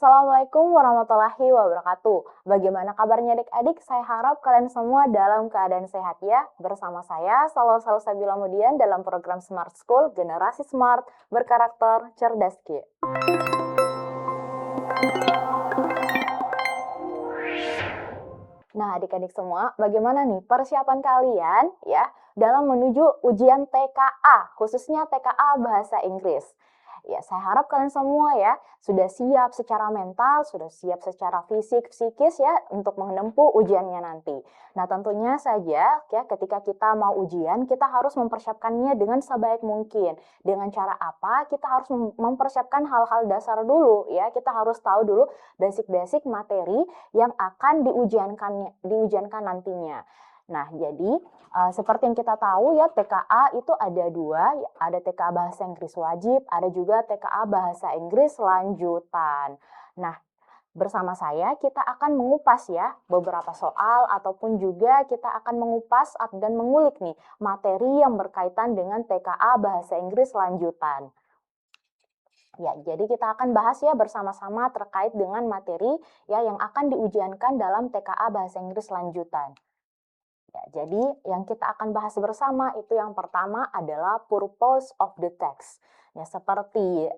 Assalamualaikum warahmatullahi wabarakatuh. Bagaimana kabarnya adik-adik? Saya harap kalian semua dalam keadaan sehat ya. Bersama saya, Salwa Salsabila Mudian dalam program Smart School, Generasi Smart, berkarakter cerdas Ki. Nah, adik-adik semua, bagaimana nih persiapan kalian ya dalam menuju ujian TKA, khususnya TKA Bahasa Inggris? Ya, saya harap kalian semua ya sudah siap secara mental, sudah siap secara fisik, psikis ya untuk menempuh ujiannya nanti. Nah, tentunya saja ya ketika kita mau ujian, kita harus mempersiapkannya dengan sebaik mungkin. Dengan cara apa? Kita harus mempersiapkan hal-hal dasar dulu ya. Kita harus tahu dulu basic-basic materi yang akan diujiankan nantinya. Nah, jadi seperti yang kita tahu ya, TKA itu ada dua, ada TKA Bahasa Inggris Wajib, ada juga TKA Bahasa Inggris Lanjutan. Nah, bersama saya kita akan mengupas ya beberapa soal ataupun juga kita akan mengupas dan mengulik nih materi yang berkaitan dengan TKA Bahasa Inggris Lanjutan. Ya, jadi kita akan bahas ya bersama-sama terkait dengan materi ya yang akan diujiankan dalam TKA Bahasa Inggris Lanjutan. Ya, jadi yang kita akan bahas bersama itu yang pertama adalah purpose of the text. Ya, seperti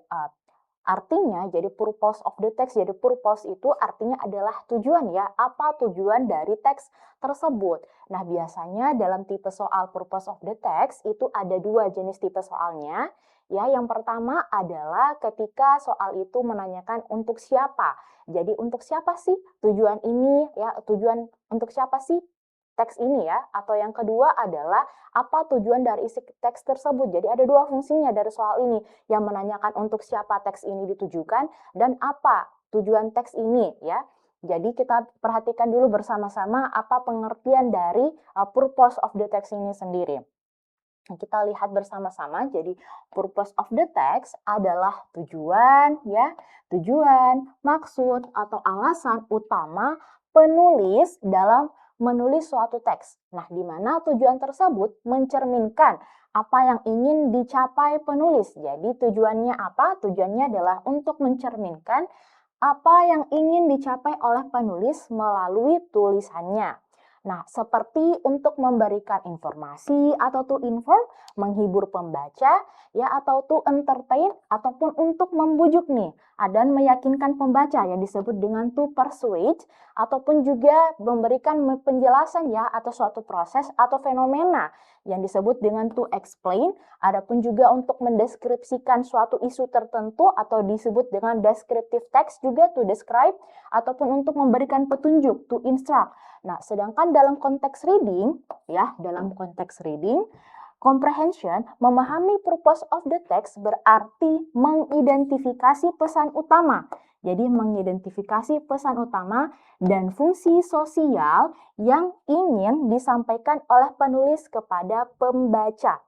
artinya, jadi purpose of the text, jadi purpose itu artinya adalah tujuan ya, apa tujuan dari teks tersebut. Nah, biasanya dalam tipe soal purpose of the text itu ada dua jenis tipe soalnya. Ya, yang pertama adalah ketika soal itu menanyakan untuk siapa. Jadi untuk siapa sih tujuan ini ya, tujuan untuk siapa sih teks ini ya, atau yang kedua adalah apa tujuan dari isi teks tersebut. Jadi ada dua fungsinya dari soal ini, yang menanyakan untuk siapa teks ini ditujukan dan apa tujuan teks ini ya. Jadi kita perhatikan dulu bersama-sama apa pengertian dari purpose of the text ini sendiri. Kita lihat bersama-sama. Jadi purpose of the text adalah tujuan ya, tujuan, maksud atau alasan utama penulis dalam menulis suatu teks. Nah, di mana tujuan tersebut mencerminkan apa yang ingin dicapai penulis. Jadi tujuannya apa? Tujuannya adalah untuk mencerminkan apa yang ingin dicapai oleh penulis melalui tulisannya. Nah, seperti untuk memberikan informasi atau to inform, menghibur pembaca, ya atau to entertain, ataupun untuk membujuk nih, dan meyakinkan pembaca yang disebut dengan to persuade, ataupun juga memberikan penjelasan ya atau suatu proses atau fenomena yang disebut dengan to explain, adapun juga untuk mendeskripsikan suatu isu tertentu atau disebut dengan descriptive text juga to describe, ataupun untuk memberikan petunjuk to instruct. Nah, sedangkan dalam konteks reading, ya, dalam konteks reading, comprehension, memahami purpose of the text berarti mengidentifikasi pesan utama. Jadi, mengidentifikasi pesan utama dan fungsi sosial yang ingin disampaikan oleh penulis kepada pembaca.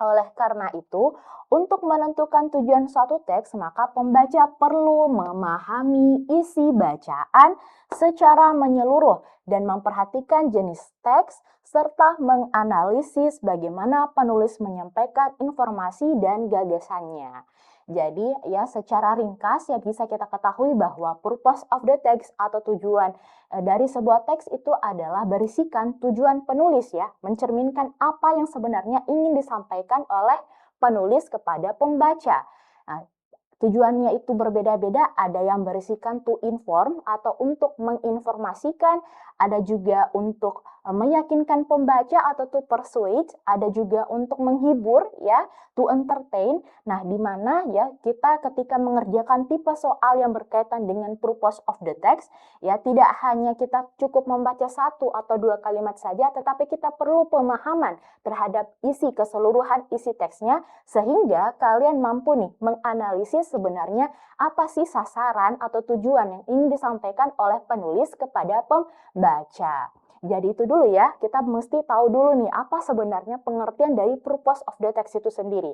Oleh karena itu, untuk menentukan tujuan suatu teks, maka pembaca perlu memahami isi bacaan secara menyeluruh dan memperhatikan jenis teks serta menganalisis bagaimana penulis menyampaikan informasi dan gagasannya. Jadi ya secara ringkas ya bisa kita ketahui bahwa purpose of the text atau tujuan dari sebuah teks itu adalah berisikan tujuan penulis ya, mencerminkan apa yang sebenarnya ingin disampaikan oleh penulis kepada pembaca. Nah, tujuannya itu berbeda-beda, ada yang berisikan to inform atau untuk menginformasikan, ada juga untuk meyakinkan pembaca atau to persuade, ada juga untuk menghibur ya, to entertain. Nah, di mana ya kita ketika mengerjakan tipe soal yang berkaitan dengan purpose of the text, ya tidak hanya kita cukup membaca satu atau dua kalimat saja, tetapi kita perlu pemahaman terhadap isi keseluruhan isi teksnya sehingga kalian mampu nih menganalisis sebenarnya apa sih sasaran atau tujuan yang ingin disampaikan oleh penulis kepada pembaca. Jadi itu dulu ya, kita mesti tahu dulu nih apa sebenarnya pengertian dari purpose of the text itu sendiri.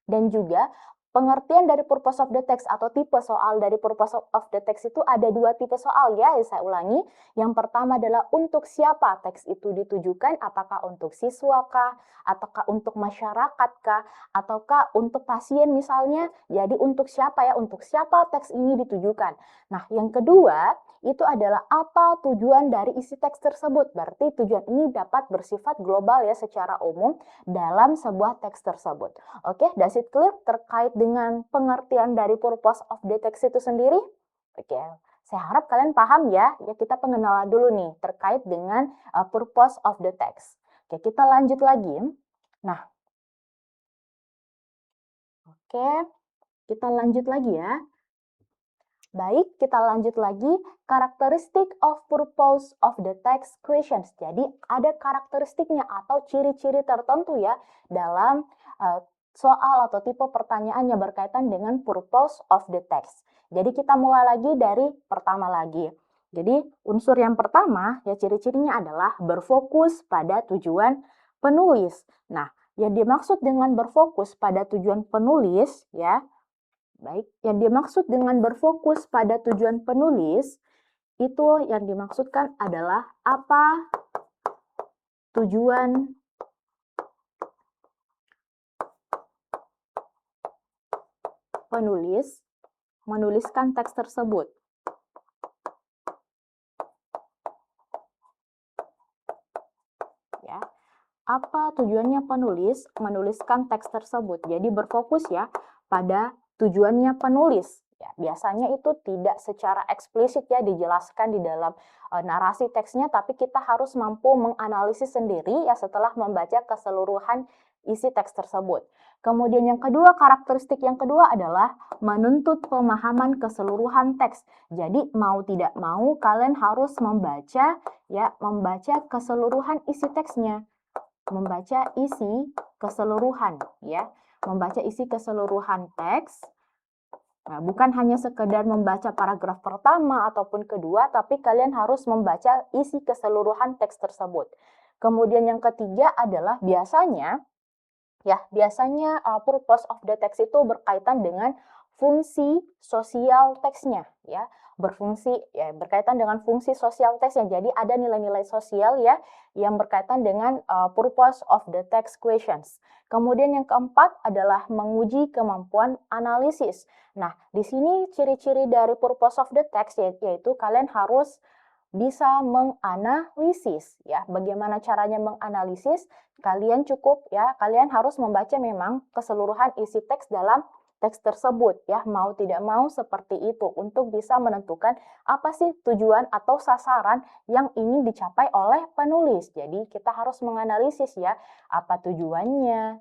Dan juga pengertian dari purpose of the text atau tipe soal dari purpose of the text itu ada dua tipe soal ya, saya ulangi. Yang pertama adalah untuk siapa teks itu ditujukan, apakah untuk siswa kah, ataukah untuk masyarakat kah, ataukah untuk pasien misalnya. Jadi untuk siapa ya, untuk siapa teks ini ditujukan. Nah, yang kedua itu adalah apa tujuan dari isi teks tersebut. Berarti tujuan ini dapat bersifat global ya secara umum dalam sebuah teks tersebut. Oke, does it clear terkait dengan pengertian dari purpose of the text itu sendiri? Oke, saya harap kalian paham ya. Ya, kita pengenalan dulu nih terkait dengan purpose of the text. Oke, kita lanjut lagi. Nah, oke, kita lanjut lagi ya. Baik, kita lanjut lagi. Characteristic of purpose of the text questions. Jadi, ada karakteristiknya atau ciri-ciri tertentu ya dalam soal atau tipe pertanyaan yang berkaitan dengan purpose of the text. Jadi, kita mulai lagi dari pertama lagi. Jadi, unsur yang pertama, ya ciri-cirinya adalah berfokus pada tujuan penulis. Nah, yang dimaksud dengan berfokus pada tujuan penulis, ya, baik, yang dimaksud dengan berfokus pada tujuan penulis, itu yang dimaksudkan adalah apa tujuan penulis menuliskan teks tersebut. Ya, apa tujuannya penulis menuliskan teks tersebut. Jadi berfokus ya pada tujuannya penulis. Ya, biasanya itu tidak secara eksplisit ya dijelaskan di dalam narasi teksnya, tapi kita harus mampu menganalisis sendiri ya setelah membaca keseluruhan isi teks tersebut. Kemudian yang kedua, karakteristik yang kedua adalah menuntut pemahaman keseluruhan teks. Jadi mau tidak mau kalian harus membaca keseluruhan isi teksnya. Membaca isi keseluruhan ya. Membaca isi keseluruhan teks. Nah, bukan hanya sekedar membaca paragraf pertama ataupun kedua, tapi kalian harus membaca isi keseluruhan teks tersebut. Kemudian yang ketiga adalah biasanya purpose of the text itu berkaitan dengan fungsi sosial teksnya ya, berkaitan dengan fungsi sosial teksnya. Jadi ada nilai-nilai sosial ya yang berkaitan dengan purpose of the text questions. Kemudian yang keempat adalah menguji kemampuan analisis. Nah, di sini ciri-ciri dari purpose of the text yaitu kalian harus bisa menganalisis ya. Bagaimana caranya menganalisis? Kalian harus membaca memang keseluruhan isi teks dalam teks tersebut ya, mau tidak mau seperti itu untuk bisa menentukan apa sih tujuan atau sasaran yang ingin dicapai oleh penulis. Jadi kita harus menganalisis ya, apa tujuannya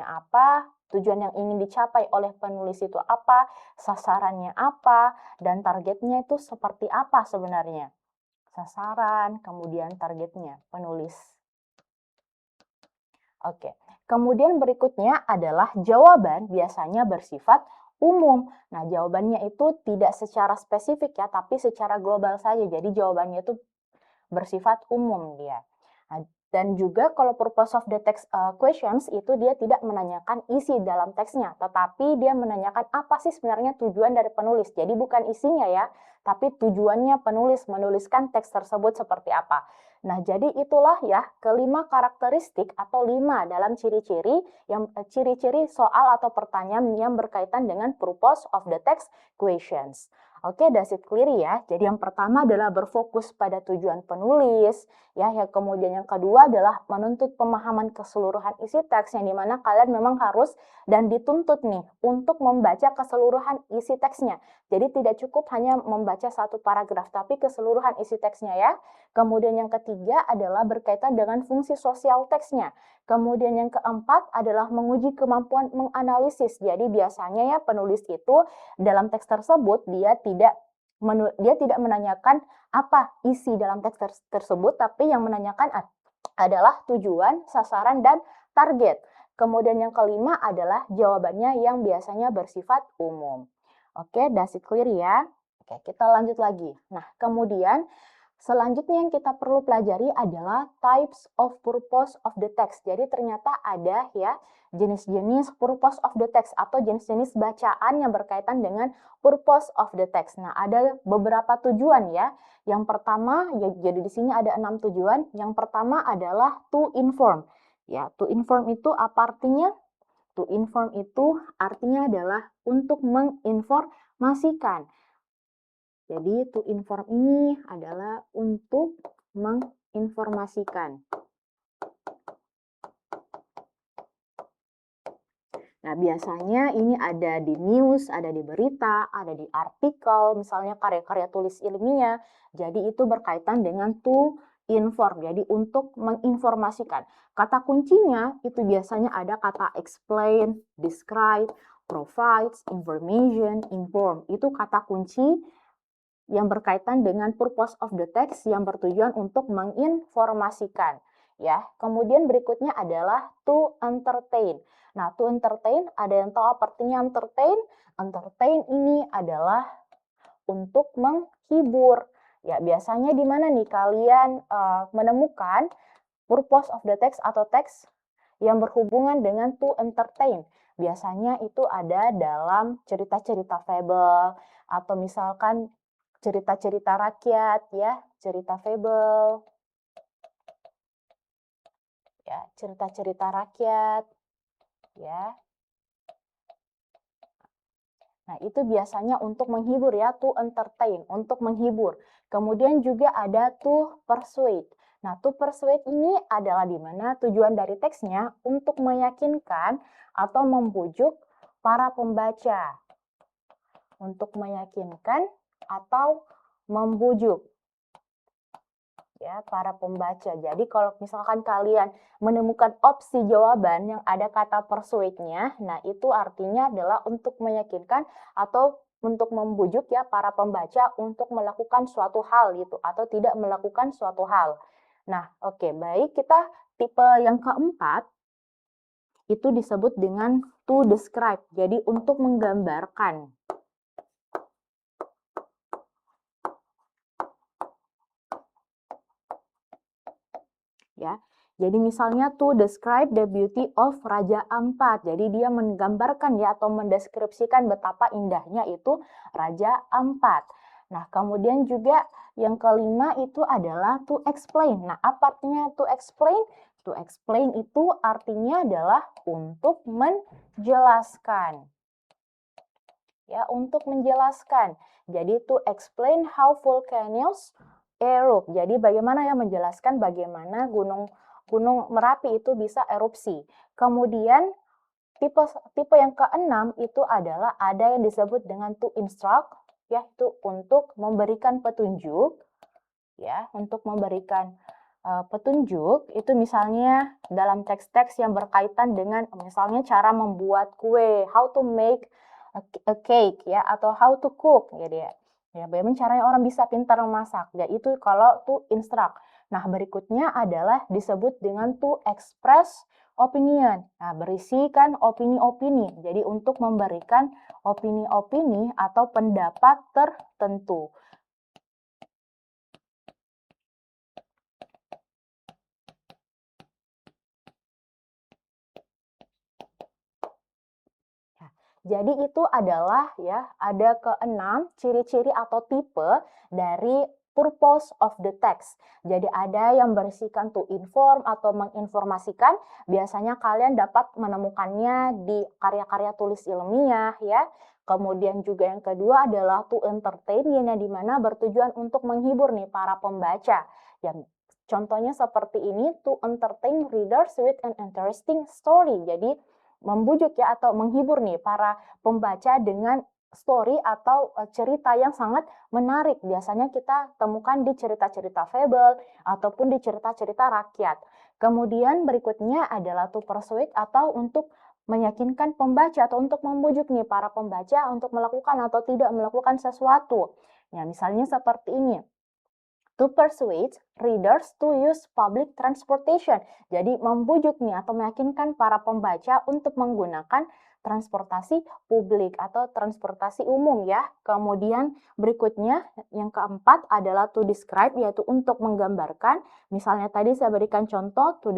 apa, tujuan yang ingin dicapai oleh penulis itu apa, sasarannya apa, dan targetnya itu seperti apa sebenarnya. Sasaran, kemudian targetnya penulis. Oke. Kemudian berikutnya adalah jawaban biasanya bersifat umum. Nah, jawabannya itu tidak secara spesifik ya, tapi secara global saja. Jadi jawabannya itu bersifat umum dia. Nah, dan juga kalau purpose of the text questions itu dia tidak menanyakan isi dalam teksnya, tetapi dia menanyakan apa sih sebenarnya tujuan dari penulis. Jadi bukan isinya ya, tapi tujuannya penulis menuliskan teks tersebut seperti apa. Nah, jadi itulah ya kelima karakteristik atau 5 dalam ciri-ciri soal atau pertanyaan yang berkaitan dengan purpose of the text questions. Oke, does it clear ya? Jadi yang pertama adalah berfokus pada tujuan penulis, ya. Yang kemudian yang kedua adalah menuntut pemahaman keseluruhan isi teks, yang dimana kalian memang harus dan dituntut nih untuk membaca keseluruhan isi teksnya. Jadi tidak cukup hanya membaca satu paragraf, tapi keseluruhan isi teksnya ya. Kemudian yang ketiga adalah berkaitan dengan fungsi sosial teksnya. Kemudian yang keempat adalah menguji kemampuan menganalisis. Jadi biasanya ya penulis itu dalam teks tersebut dia tidak menanyakan apa isi dalam teks tersebut, tapi yang menanyakan adalah tujuan, sasaran, dan target. Kemudian yang kelima adalah jawabannya yang biasanya bersifat umum. Oke, does it clear ya? Oke, kita lanjut lagi. Nah, kemudian Selanjutnya yang kita perlu pelajari adalah types of purpose of the text. Jadi ternyata ada ya jenis-jenis purpose of the text atau jenis-jenis bacaan yang berkaitan dengan purpose of the text. Nah, ada beberapa tujuan ya. Yang pertama, ya, jadi di sini ada 6 tujuan. Yang pertama adalah to inform. Ya, to inform itu apa artinya? To inform itu artinya adalah untuk menginformasikan. Jadi to inform ini adalah untuk menginformasikan. Nah, biasanya ini ada di news, ada di berita, ada di artikel, misalnya karya-karya tulis ilmiah. Jadi itu berkaitan dengan to inform, jadi untuk menginformasikan. Kata kuncinya itu biasanya ada kata explain, describe, provides, information, inform. Itu kata kunci yang berkaitan dengan purpose of the text yang bertujuan untuk menginformasikan. Ya, kemudian berikutnya adalah to entertain. Nah, to entertain, ada yang tahu apa artinya entertain? Entertain ini adalah untuk menghibur. Ya, biasanya di mana nih kalian menemukan purpose of the text atau teks yang berhubungan dengan to entertain? Biasanya itu ada dalam cerita-cerita fable atau misalkan cerita-cerita rakyat ya, cerita fable. Ya, cerita-cerita rakyat ya. Nah, itu biasanya untuk menghibur ya, to entertain, untuk menghibur. Kemudian juga ada to persuade. Nah, to persuade ini adalah di mana tujuan dari teksnya untuk meyakinkan atau membujuk para pembaca. Untuk meyakinkan atau membujuk ya para pembaca. Jadi kalau misalkan kalian menemukan opsi jawaban yang ada kata persuade-nya, nah itu artinya adalah untuk meyakinkan atau untuk membujuk ya para pembaca untuk melakukan suatu hal gitu atau tidak melakukan suatu hal. Nah, oke, baik, kita tipe yang keempat itu disebut dengan to describe. Jadi untuk menggambarkan. Ya. Jadi misalnya to describe the beauty of Raja Ampat. Jadi dia menggambarkan ya atau mendeskripsikan betapa indahnya itu Raja Ampat. Nah, kemudian juga yang kelima itu adalah to explain. Nah, apa artinya to explain? To explain itu artinya adalah untuk menjelaskan. Ya, untuk menjelaskan. Jadi to explain how volcanoes erupt. Jadi bagaimana ya menjelaskan bagaimana gunung Merapi itu bisa erupsi. Kemudian tipe yang keenam itu adalah ada yang disebut dengan to instruct, yaitu untuk memberikan petunjuk, ya, untuk memberikan petunjuk. Itu misalnya dalam teks-teks yang berkaitan dengan misalnya cara membuat kue, how to make a cake ya, atau how to cook gitu ya. Ya, bagaimana caranya orang bisa pintar memasak. Ya, itu kalau to instruct. Nah, berikutnya adalah disebut dengan to express opinion. Nah, berisikan opini-opini. Jadi untuk memberikan opini-opini atau pendapat tertentu. Jadi itu adalah ya, ada keenam ciri-ciri atau tipe dari purpose of the text. Jadi ada yang berisikan to inform atau menginformasikan. Biasanya kalian dapat menemukannya di karya-karya tulis ilmiah ya. Kemudian juga yang kedua adalah to entertain, yang dimana bertujuan untuk menghibur nih para pembaca. Yang contohnya seperti ini, to entertain readers with an interesting story. Jadi membujuk ya atau menghibur nih para pembaca dengan story atau cerita yang sangat menarik. Biasanya kita temukan di cerita-cerita fable ataupun di cerita-cerita rakyat. Kemudian berikutnya adalah to persuade atau untuk meyakinkan pembaca atau untuk membujuk nih para pembaca untuk melakukan atau tidak melakukan sesuatu. Ya, misalnya seperti ini. To persuade readers to use public transportation. Jadi membujuk nih atau meyakinkan para pembaca untuk menggunakan transportasi publik atau transportasi umum ya. Kemudian berikutnya yang keempat adalah to describe, yaitu untuk menggambarkan. Misalnya tadi saya berikan contoh to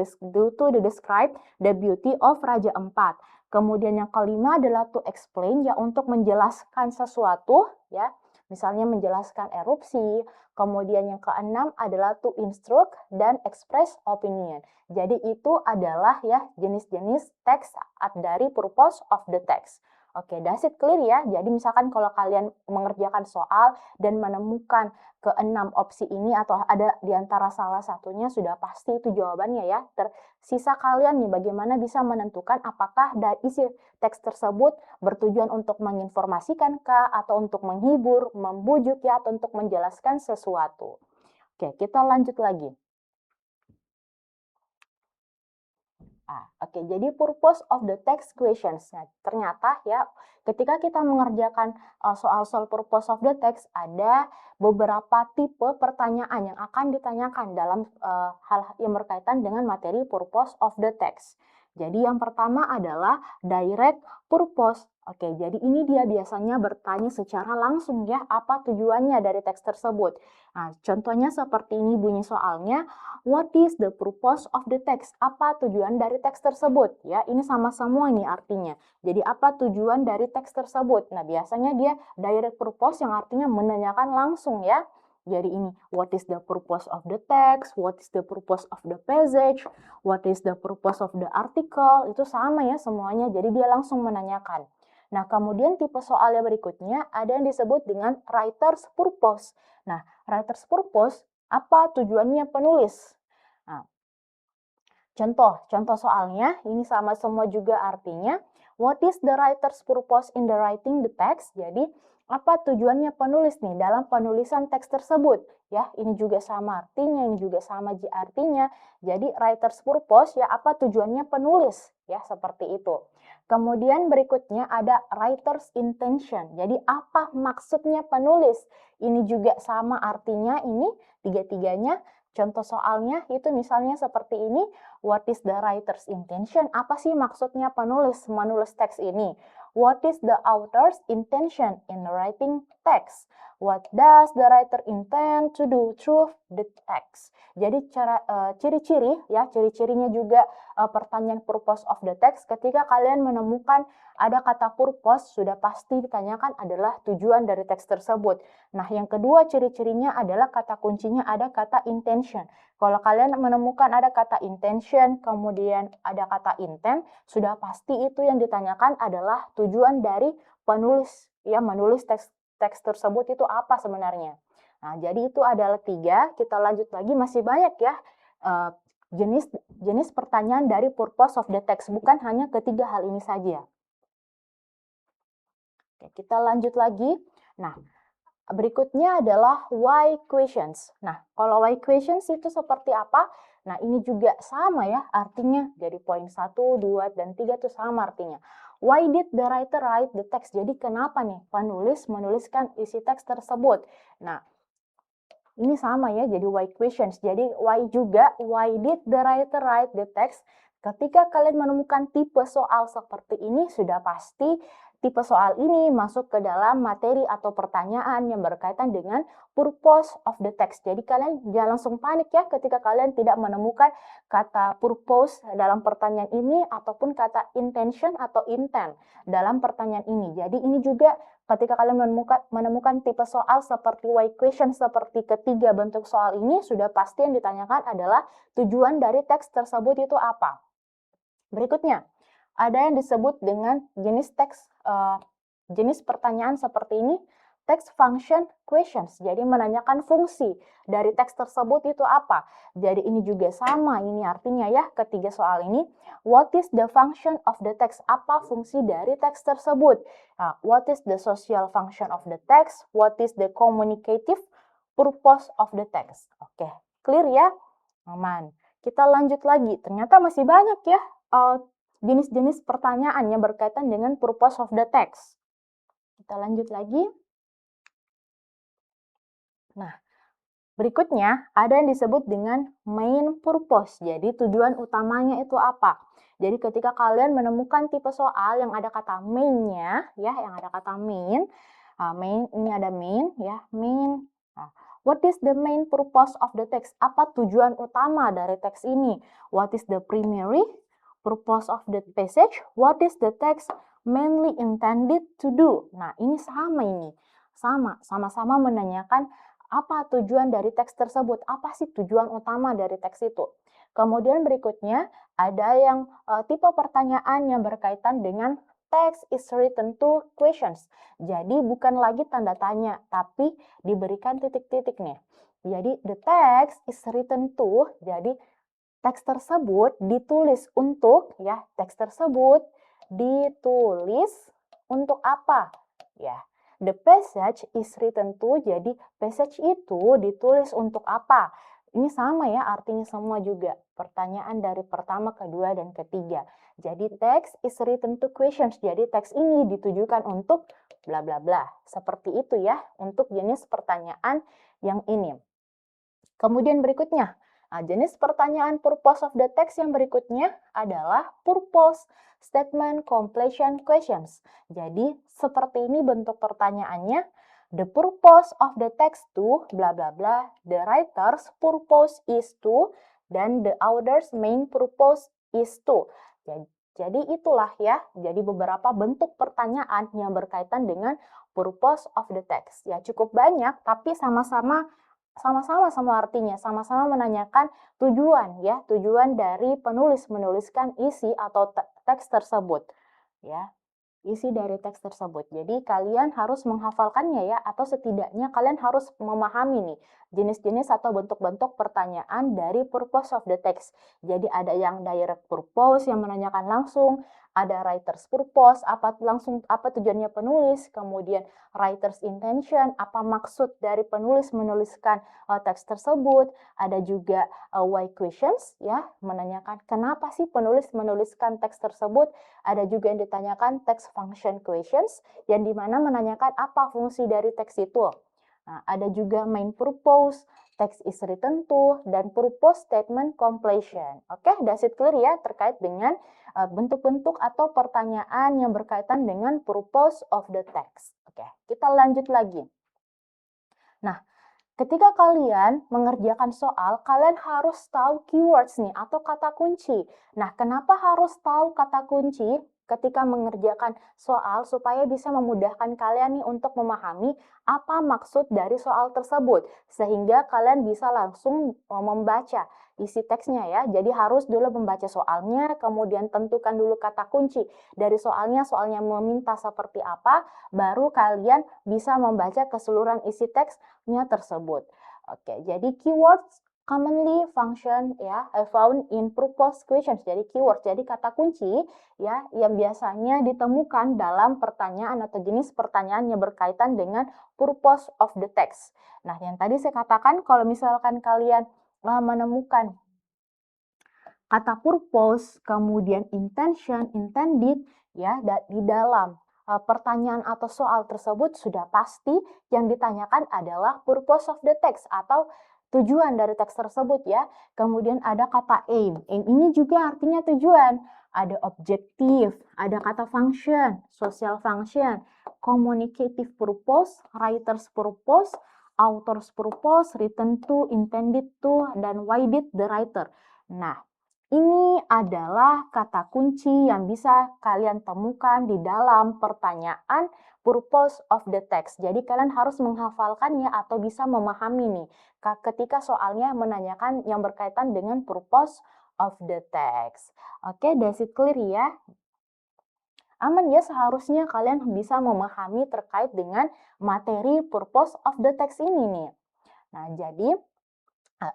describe the beauty of Raja Ampat. Kemudian yang kelima adalah to explain, ya untuk menjelaskan sesuatu ya. Misalnya menjelaskan erupsi. Kemudian yang keenam adalah to instruct dan express opinion. Jadi itu adalah ya jenis-jenis teks dari purpose of the text. Oke, does it clear ya? Jadi misalkan kalau kalian mengerjakan soal dan menemukan keenam opsi ini atau ada di antara salah satunya, sudah pasti itu jawabannya ya. Tersisa kalian nih bagaimana bisa menentukan apakah dari isi teks tersebut bertujuan untuk menginformasikan kah, atau untuk menghibur, membujuk ya, atau untuk menjelaskan sesuatu. Oke, kita lanjut lagi. Oke, jadi purpose of the text questions. Nah, ternyata ya, ketika kita mengerjakan soal-soal purpose of the text, ada beberapa tipe pertanyaan yang akan ditanyakan dalam hal yang berkaitan dengan materi purpose of the text. Jadi yang pertama adalah direct purpose. Oke, jadi ini dia biasanya bertanya secara langsung ya, apa tujuannya dari teks tersebut. Nah, contohnya seperti ini bunyi soalnya, what is the purpose of the text? Apa tujuan dari teks tersebut? Ya, ini sama semua ini artinya. Jadi apa tujuan dari teks tersebut? Nah, biasanya dia direct purpose yang artinya menanyakan langsung ya. Jadi ini, what is the purpose of the text? What is the purpose of the passage? What is the purpose of the article? Itu sama ya semuanya, jadi dia langsung menanyakan. Nah, kemudian tipe soal yang berikutnya ada yang disebut dengan writer's purpose. Nah, writer's purpose, apa tujuannya penulis? Nah, contoh soalnya, ini sama semua juga artinya, what is the writer's purpose in the writing the text? Jadi, apa tujuannya penulis nih dalam penulisan teks tersebut? Ya, ini juga sama artinya, ini juga sama artinya. Jadi, writer's purpose ya apa tujuannya penulis? Ya, seperti itu. Kemudian berikutnya ada writer's intention. Jadi, apa maksudnya penulis? Ini juga sama artinya, ini tiga-tiganya. Contoh soalnya itu misalnya seperti ini, what is the writer's intention? Apa sih maksudnya penulis menulis teks ini? What is the author's intention in writing text? What does the writer intend to do through the text? Jadi ciri-ciri ya, ciri-cirinya juga pertanyaan purpose of the text. Ketika kalian menemukan ada kata purpose, sudah pasti ditanyakan adalah tujuan dari teks tersebut. Nah, yang kedua ciri-cirinya adalah kata kuncinya ada kata intention. Kalau kalian menemukan ada kata intention, kemudian ada kata intent, sudah pasti itu yang ditanyakan adalah tujuan dari penulis, ya menulis teks tersebut itu apa sebenarnya. Nah, jadi itu adalah 3. Kita lanjut lagi, masih banyak ya jenis pertanyaan dari purpose of the text, bukan hanya ketiga hal ini saja. Oke, kita lanjut lagi. Nah, berikutnya adalah why questions. Nah, kalau why questions itu seperti apa? Nah, ini juga sama ya artinya. Jadi poin 1, 2, dan 3 itu sama artinya. Why did the writer write the text? Jadi kenapa nih penulis menuliskan isi teks tersebut? Nah, ini sama ya, jadi why questions. Jadi why juga, why did the writer write the text? Ketika kalian menemukan tipe soal seperti ini, sudah pasti tipe soal ini masuk ke dalam materi atau pertanyaan yang berkaitan dengan purpose of the text. Jadi kalian jangan langsung panik ya ketika kalian tidak menemukan kata purpose dalam pertanyaan ini ataupun kata intention atau intent dalam pertanyaan ini. Jadi ini juga ketika kalian menemukan tipe soal seperti why question seperti ketiga bentuk soal ini, sudah pasti yang ditanyakan adalah tujuan dari teks tersebut itu apa. Berikutnya, ada yang disebut dengan jenis pertanyaan seperti ini, text function questions. Jadi menanyakan fungsi dari teks tersebut itu apa. Jadi ini juga sama, ini artinya ya ketiga soal ini. What is the function of the text? Apa fungsi dari teks tersebut? Nah, what is the social function of the text? What is the communicative purpose of the text? Oke, clear ya? Aman. Kita lanjut lagi. Ternyata masih banyak ya jenis-jenis pertanyaan yang berkaitan dengan purpose of the text. Kita lanjut lagi. Nah, berikutnya ada yang disebut dengan main purpose. Jadi tujuan utamanya itu apa? Jadi ketika kalian menemukan tipe soal yang ada kata main-nya, ya, yang ada kata main, main ini ada main, ya, main. Nah, what is the main purpose of the text? Apa tujuan utama dari teks ini? What is the primary purpose of the passage? What is the text mainly intended to do? Nah, ini sama ini. Sama-sama menanyakan apa tujuan dari teks tersebut? Apa sih tujuan utama dari teks itu? Kemudian berikutnya ada yang tipe pertanyaan yang berkaitan dengan text is written to questions. Jadi bukan lagi tanda tanya, tapi diberikan titik-titik nih. Jadi the text is written to, jadi teks tersebut ditulis untuk, ya, teks tersebut ditulis untuk apa? Ya, the passage is written to, jadi passage itu ditulis untuk apa? Ini sama ya, artinya semua juga. Pertanyaan dari pertama, kedua, dan ketiga. Jadi text is written to questions. Jadi teks ini ditujukan untuk bla bla bla. Seperti itu ya, untuk jenis pertanyaan yang ini. Kemudian berikutnya, jenis pertanyaan purpose of the text yang berikutnya adalah purpose statement completion questions. Jadi seperti ini bentuk pertanyaannya. The purpose of the text to bla bla bla, the writer's purpose is to, dan the author's main purpose is to. Jadi itulah ya, jadi beberapa bentuk pertanyaan yang berkaitan dengan purpose of the text. Ya cukup banyak, tapi sama-sama sama artinya, sama-sama menanyakan tujuan ya, tujuan dari penulis menuliskan isi atau teks tersebut. Ya, isi dari teks tersebut. Jadi kalian harus menghafalkannya ya, atau setidaknya kalian harus memahami nih jenis-jenis atau bentuk-bentuk pertanyaan dari purpose of the text. Jadi ada yang direct purpose yang menanyakan langsung, ada writer's purpose, apa tujuannya penulis, kemudian writer's intention, apa maksud dari penulis menuliskan teks tersebut, ada juga why questions ya, menanyakan kenapa sih penulis menuliskan teks tersebut, ada juga yang ditanyakan text function questions, yang dimana menanyakan apa fungsi dari teks itu. Nah, ada juga main purpose, text is written to, dan purpose statement completion. Oke, that's it clear ya terkait dengan bentuk-bentuk atau pertanyaan yang berkaitan dengan purpose of the text. Oke, kita lanjut lagi. Nah, ketika kalian mengerjakan soal, kalian harus tahu keywords nih atau kata kunci. Nah, kenapa harus tahu kata kunci ketika mengerjakan soal supaya bisa memudahkan kalian nih untuk memahami apa maksud dari soal tersebut sehingga kalian bisa langsung membaca isi teksnya ya. Jadi harus dulu membaca soalnya, kemudian tentukan dulu kata kunci dari soalnya meminta seperti apa, baru kalian bisa membaca keseluruhan isi teksnya tersebut. Oke, jadi keywords commonly function ya found in purpose questions. Jadi keyword, jadi kata kunci ya yang biasanya ditemukan dalam pertanyaan atau jenis pertanyaan yang berkaitan dengan purpose of the text. Nah, yang tadi saya katakan kalau misalkan kalian menemukan kata purpose, kemudian intention, intended ya di dalam pertanyaan atau soal tersebut sudah pasti yang ditanyakan adalah purpose of the text atau tujuan dari teks tersebut ya. Kemudian ada kata aim. Aim ini juga artinya tujuan. Ada objektif, ada kata function, social function, communicative purpose, writer's purpose, author's purpose, written to, intended to, dan why did the writer. Nah, ini adalah kata kunci yang bisa kalian temukan di dalam pertanyaan purpose of the text. Jadi kalian harus menghafalkannya atau bisa memahami nih ketika soalnya menanyakan yang berkaitan dengan purpose of the text. Oke, that's it clear ya. Aman ya, seharusnya kalian bisa memahami terkait dengan materi purpose of the text ini nih. Nah,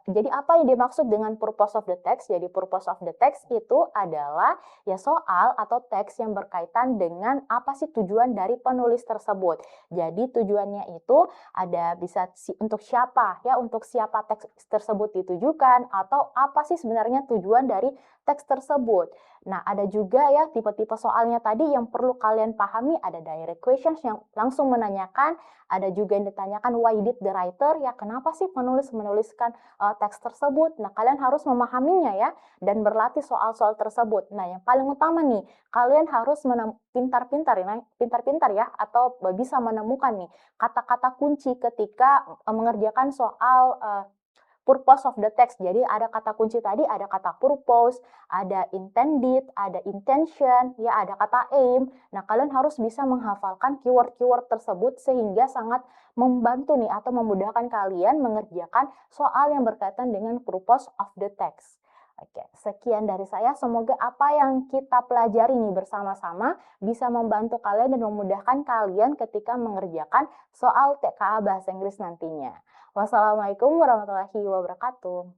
jadi apa yang dimaksud dengan purpose of the text? Jadi purpose of the text itu adalah ya soal atau teks yang berkaitan dengan apa sih tujuan dari penulis tersebut. Jadi tujuannya itu ada bisa untuk siapa ya, untuk siapa teks tersebut ditujukan atau apa sih sebenarnya tujuan dari teks tersebut. Nah, ada juga ya tipe-tipe soalnya tadi yang perlu kalian pahami, ada direct questions yang langsung menanyakan, ada juga yang ditanyakan why did the writer, ya kenapa sih penulis menuliskan teks tersebut. Nah, kalian harus memahaminya ya dan berlatih soal-soal tersebut. Nah, yang paling utama nih, kalian harus pintar-pintar ya atau bisa menemukan nih kata-kata kunci ketika mengerjakan soal purpose of the text. Jadi ada kata kunci tadi, ada kata purpose, ada intended, ada intention, ya ada kata aim. Nah, kalian harus bisa menghafalkan keyword-keyword tersebut sehingga sangat membantu nih atau memudahkan kalian mengerjakan soal yang berkaitan dengan purpose of the text. Oke, sekian dari saya. Semoga apa yang kita pelajari nih bersama-sama bisa membantu kalian dan memudahkan kalian ketika mengerjakan soal TKA Bahasa Inggris nantinya. Wassalamualaikum warahmatullahi wabarakatuh.